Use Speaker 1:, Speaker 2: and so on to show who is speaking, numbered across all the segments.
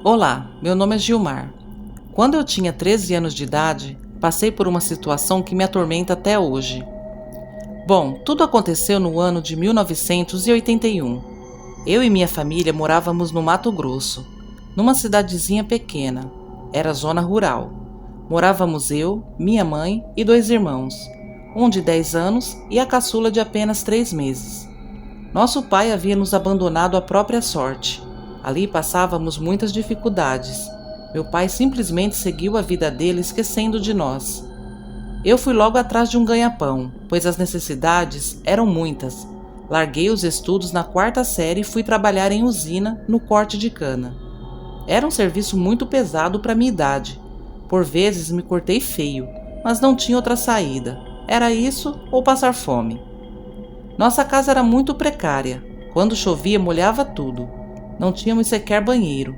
Speaker 1: Olá, meu nome é Gilmar. Quando eu tinha 13 anos de idade, passei por uma situação que me atormenta até hoje. Bom, tudo aconteceu no ano de 1981. Eu e minha família morávamos no Mato Grosso, numa cidadezinha pequena. Era zona rural. Morávamos eu, minha mãe e 2 irmãos, um de 10 anos e a caçula de apenas 3 meses. Nosso pai havia nos abandonado à própria sorte. Ali passávamos muitas dificuldades. Meu pai simplesmente seguiu a vida dele esquecendo de nós. Eu fui logo atrás de um ganha-pão, pois as necessidades eram muitas. Larguei os estudos na 4ª série e fui trabalhar em usina no corte de cana. Era um serviço muito pesado para minha idade. Por vezes me cortei feio, mas não tinha outra saída. Era isso ou passar fome. Nossa casa era muito precária. Quando chovia, molhava tudo. Não tínhamos sequer banheiro.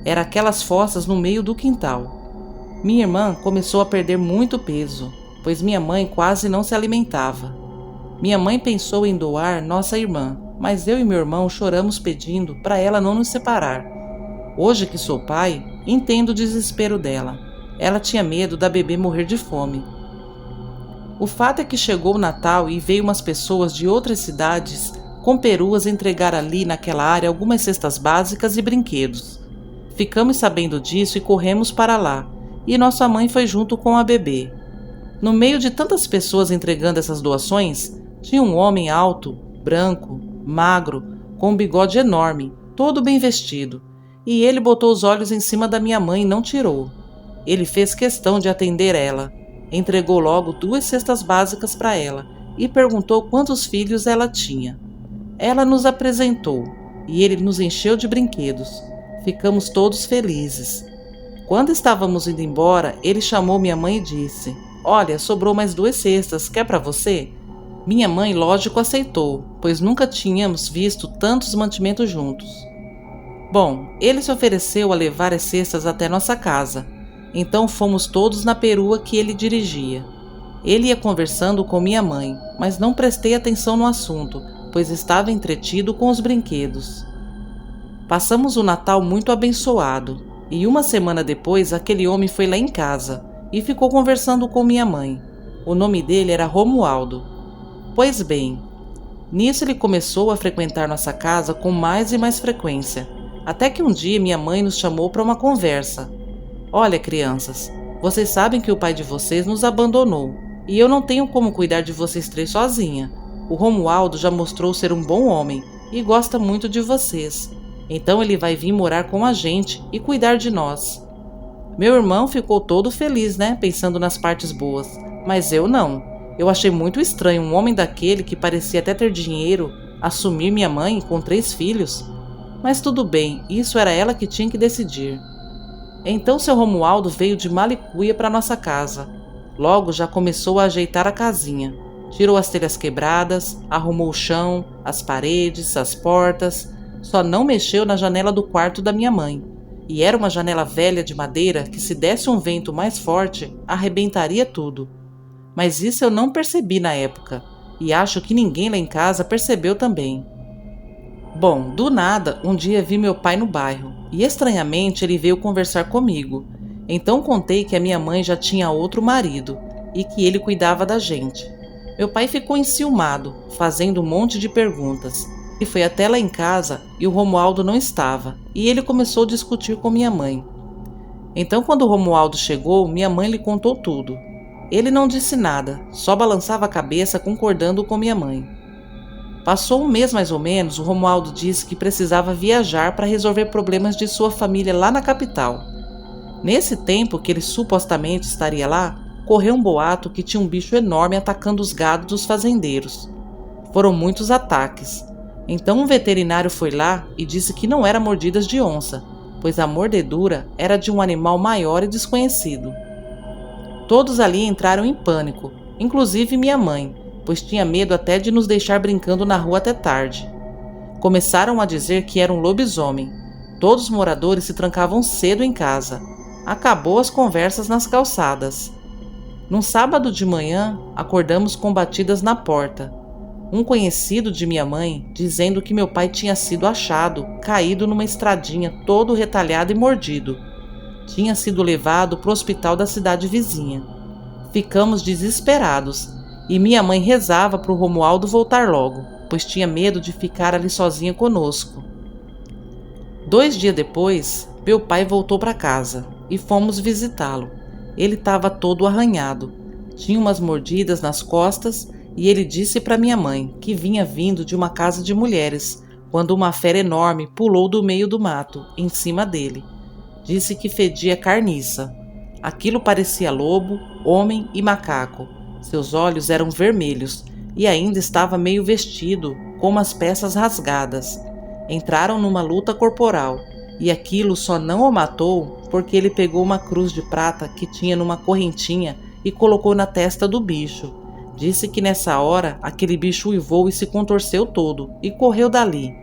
Speaker 1: Era aquelas fossas no meio do quintal. Minha irmã começou a perder muito peso, pois minha mãe quase não se alimentava. Minha mãe pensou em doar nossa irmã, mas eu e meu irmão choramos pedindo para ela não nos separar. Hoje que sou pai, entendo o desespero dela. Ela tinha medo da bebê morrer de fome. O fato é que chegou o Natal e veio umas pessoas de outras cidades com peruas entregar ali naquela área algumas cestas básicas e brinquedos. Ficamos sabendo disso e corremos para lá, e nossa mãe foi junto com a bebê. No meio de tantas pessoas entregando essas doações, tinha um homem alto, branco, magro, com um bigode enorme, todo bem vestido, e ele botou os olhos em cima da minha mãe e não tirou. Ele fez questão de atender ela. Entregou logo 2 cestas básicas para ela e perguntou quantos filhos ela tinha. Ela nos apresentou e ele nos encheu de brinquedos. Ficamos todos felizes. Quando estávamos indo embora, ele chamou minha mãe e disse: "Olha, sobrou mais 2 cestas, quer para você?" Minha mãe, lógico, aceitou, pois nunca tínhamos visto tantos mantimentos juntos. Bom, ele se ofereceu a levar as cestas até nossa casa. Então fomos todos na perua que ele dirigia. Ele ia conversando com minha mãe, mas não prestei atenção no assunto, pois estava entretido com os brinquedos. Passamos o Natal muito abençoado, e uma semana depois aquele homem foi lá em casa e ficou conversando com minha mãe. O nome dele era Romualdo. Pois bem, nisso ele começou a frequentar nossa casa com mais e mais frequência, até que um dia minha mãe nos chamou para uma conversa. "Olha, crianças, vocês sabem que o pai de vocês nos abandonou e eu não tenho como cuidar de vocês 3 sozinha. O Romualdo já mostrou ser um bom homem e gosta muito de vocês. Então ele vai vir morar com a gente e cuidar de nós." Meu irmão ficou todo feliz, pensando nas partes boas, mas eu não. Eu achei muito estranho um homem daquele que parecia até ter dinheiro assumir minha mãe com 3 filhos. Mas tudo bem, isso era ela que tinha que decidir. Então seu Romualdo veio de Malicuia para nossa casa. Logo já começou a ajeitar a casinha. Tirou as telhas quebradas, arrumou o chão, as paredes, as portas. Só não mexeu na janela do quarto da minha mãe. E era uma janela velha de madeira que, se desse um vento mais forte, arrebentaria tudo. Mas isso eu não percebi na época, e acho que ninguém lá em casa percebeu também. Bom, do nada, um dia vi meu pai no bairro, e estranhamente ele veio conversar comigo. Então contei que a minha mãe já tinha outro marido, e que ele cuidava da gente. Meu pai ficou enciumado, fazendo um monte de perguntas, e foi até lá em casa e o Romualdo não estava, e ele começou a discutir com minha mãe. Então quando o Romualdo chegou, minha mãe lhe contou tudo. Ele não disse nada, só balançava a cabeça concordando com minha mãe. Passou um mês mais ou menos, o Romualdo disse que precisava viajar para resolver problemas de sua família lá na capital. Nesse tempo que ele supostamente estaria lá, correu um boato que tinha um bicho enorme atacando os gados dos fazendeiros. Foram muitos ataques. Então um veterinário foi lá e disse que não era mordidas de onça, pois a mordedura era de um animal maior e desconhecido. Todos ali entraram em pânico, inclusive minha mãe, pois tinha medo até de nos deixar brincando na rua até tarde. Começaram a dizer que era um lobisomem. Todos os moradores se trancavam cedo em casa. Acabou as conversas nas calçadas. Num sábado de manhã, acordamos com batidas na porta. um conhecido de minha mãe, dizendo que meu pai tinha sido achado, caído numa estradinha, todo retalhado e mordido. Tinha sido levado para o hospital da cidade vizinha. Ficamos desesperados e minha mãe rezava para o Romualdo voltar logo, pois tinha medo de ficar ali sozinha conosco. 2 dias depois, meu pai voltou para casa e fomos visitá-lo. Ele estava todo arranhado, tinha umas mordidas nas costas e ele disse para minha mãe que vinha vindo de uma casa de mulheres, quando uma fera enorme pulou do meio do mato, em cima dele. Disse que fedia carniça. Aquilo parecia lobo, homem e macaco. Seus olhos eram vermelhos e ainda estava meio vestido, com umas peças rasgadas. Entraram numa luta corporal e aquilo só não o matou porque ele pegou uma cruz de prata que tinha numa correntinha e colocou na testa do bicho. Disse que nessa hora aquele bicho uivou e se contorceu todo e correu dali.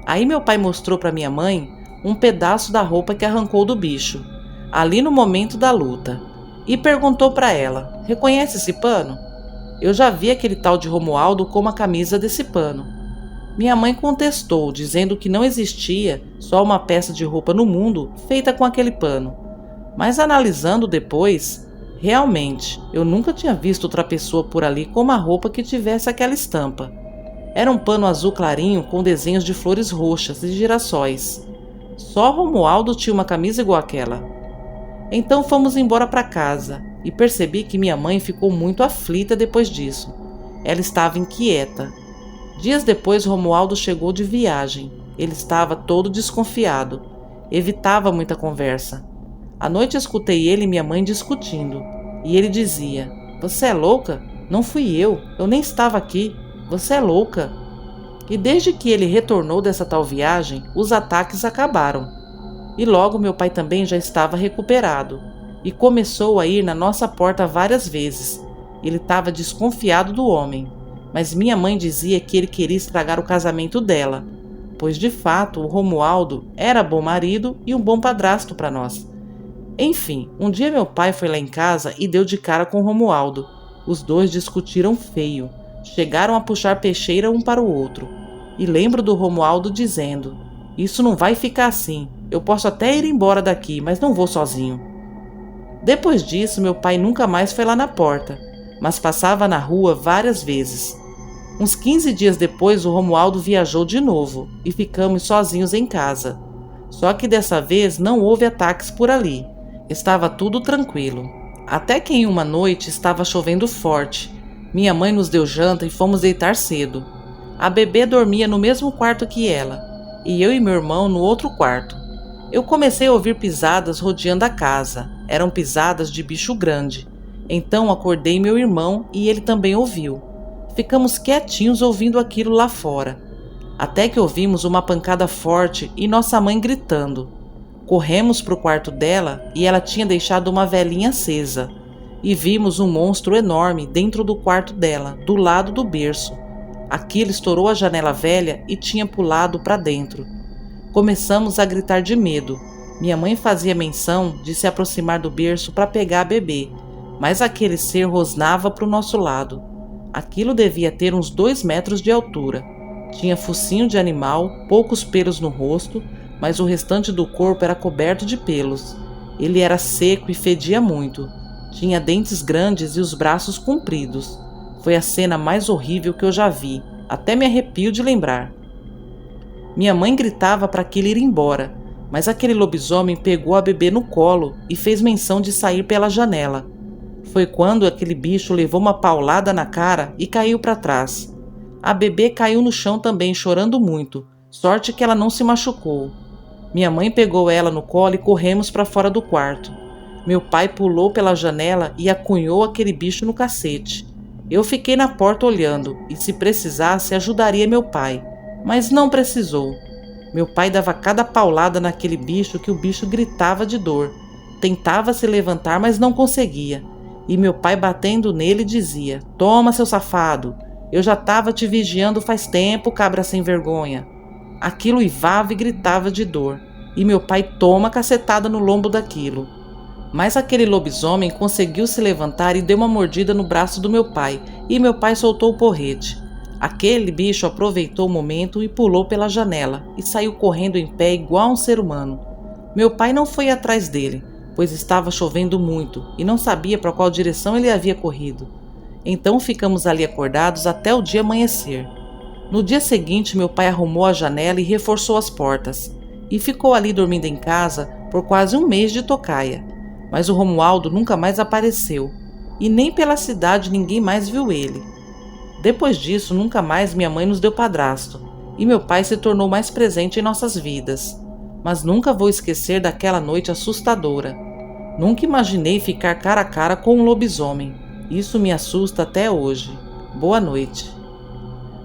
Speaker 1: Aí meu pai mostrou para minha mãe um pedaço da roupa que arrancou do bicho, ali no momento da luta, e perguntou para ela: reconhece esse pano? Eu já vi aquele tal de Romualdo com uma camisa desse pano. Minha mãe contestou, dizendo que não existia só uma peça de roupa no mundo feita com aquele pano. Mas analisando depois, realmente, eu nunca tinha visto outra pessoa por ali com uma roupa que tivesse aquela estampa. Era um pano azul clarinho com desenhos de flores roxas e girassóis. Só Romualdo tinha uma camisa igual àquela. Então fomos embora para casa e percebi que minha mãe ficou muito aflita depois disso. Ela estava inquieta. Dias depois, Romualdo chegou de viagem. Ele estava todo desconfiado. Evitava muita conversa. À noite escutei ele e minha mãe discutindo. E ele dizia: você é louca? Não fui eu nem estava aqui. Você é louca. E desde que ele retornou dessa tal viagem, os ataques acabaram. E logo meu pai também já estava recuperado. E começou a ir na nossa porta várias vezes. Ele estava desconfiado do homem. Mas minha mãe dizia que ele queria estragar o casamento dela, pois de fato o Romualdo era bom marido e um bom padrasto para nós. Enfim, um dia meu pai foi lá em casa e deu de cara com o Romualdo. Os dois discutiram feio, chegaram a puxar peixeira um para o outro. E lembro do Romualdo dizendo: isso não vai ficar assim, eu posso até ir embora daqui, mas não vou sozinho. Depois disso, meu pai nunca mais foi lá na porta, mas passava na rua várias vezes. Uns 15 dias depois, o Romualdo viajou de novo e ficamos sozinhos em casa. Só que dessa vez não houve ataques por ali. Estava tudo tranquilo. Até que em uma noite estava chovendo forte. Minha mãe nos deu janta e fomos deitar cedo. A bebê dormia no mesmo quarto que ela, e eu e meu irmão no outro quarto. Eu comecei a ouvir pisadas rodeando a casa. Eram pisadas de bicho grande. Então acordei meu irmão e ele também ouviu. Ficamos quietinhos ouvindo aquilo lá fora, até que ouvimos uma pancada forte e nossa mãe gritando. Corremos para o quarto dela e ela tinha deixado uma velinha acesa, e vimos um monstro enorme dentro do quarto dela, do lado do berço. Aquilo estourou a janela velha e tinha pulado para dentro. Começamos a gritar de medo. Minha mãe fazia menção de se aproximar do berço para pegar a bebê, mas aquele ser rosnava para o nosso lado. Aquilo devia ter uns 2 metros de altura. Tinha focinho de animal, poucos pelos no rosto, mas o restante do corpo era coberto de pelos. Ele era seco e fedia muito. Tinha dentes grandes e os braços compridos. Foi a cena mais horrível que eu já vi, até me arrepio de lembrar. Minha mãe gritava para aquele ir embora, mas aquele lobisomem pegou a bebê no colo e fez menção de sair pela janela. Foi quando aquele bicho levou uma paulada na cara e caiu para trás. A bebê caiu no chão também, chorando muito, sorte que ela não se machucou. Minha mãe pegou ela no colo e corremos para fora do quarto. Meu pai pulou pela janela e acunhou aquele bicho no cacete. Eu fiquei na porta olhando e, se precisasse, ajudaria meu pai, mas não precisou. Meu pai dava cada paulada naquele bicho que o bicho gritava de dor. Tentava se levantar, mas não conseguia. E meu pai, batendo nele, dizia: toma, seu safado, eu já estava te vigiando faz tempo, cabra sem vergonha. Aquilo uivava e gritava de dor, e meu pai toma cacetada no lombo daquilo. Mas aquele lobisomem conseguiu se levantar e deu uma mordida no braço do meu pai, e meu pai soltou o porrete. Aquele bicho aproveitou o momento e pulou pela janela e saiu correndo em pé igual um ser humano. Meu pai não foi atrás dele, pois estava chovendo muito e não sabia para qual direção ele havia corrido. Então ficamos ali acordados até o dia amanhecer. No dia seguinte, meu pai arrumou a janela e reforçou as portas, e ficou ali dormindo em casa por quase um mês de tocaia. Mas o Romualdo nunca mais apareceu, e nem pela cidade ninguém mais viu ele. Depois disso, nunca mais minha mãe nos deu padrasto, e meu pai se tornou mais presente em nossas vidas. Mas nunca vou esquecer daquela noite assustadora. Nunca imaginei ficar cara a cara com um lobisomem. Isso me assusta até hoje. Boa noite.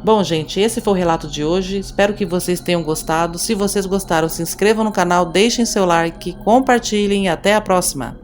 Speaker 1: Bom, gente, esse foi o relato de hoje. Espero que vocês tenham gostado. Se vocês gostaram, se inscrevam no canal, deixem seu like, compartilhem e até a próxima.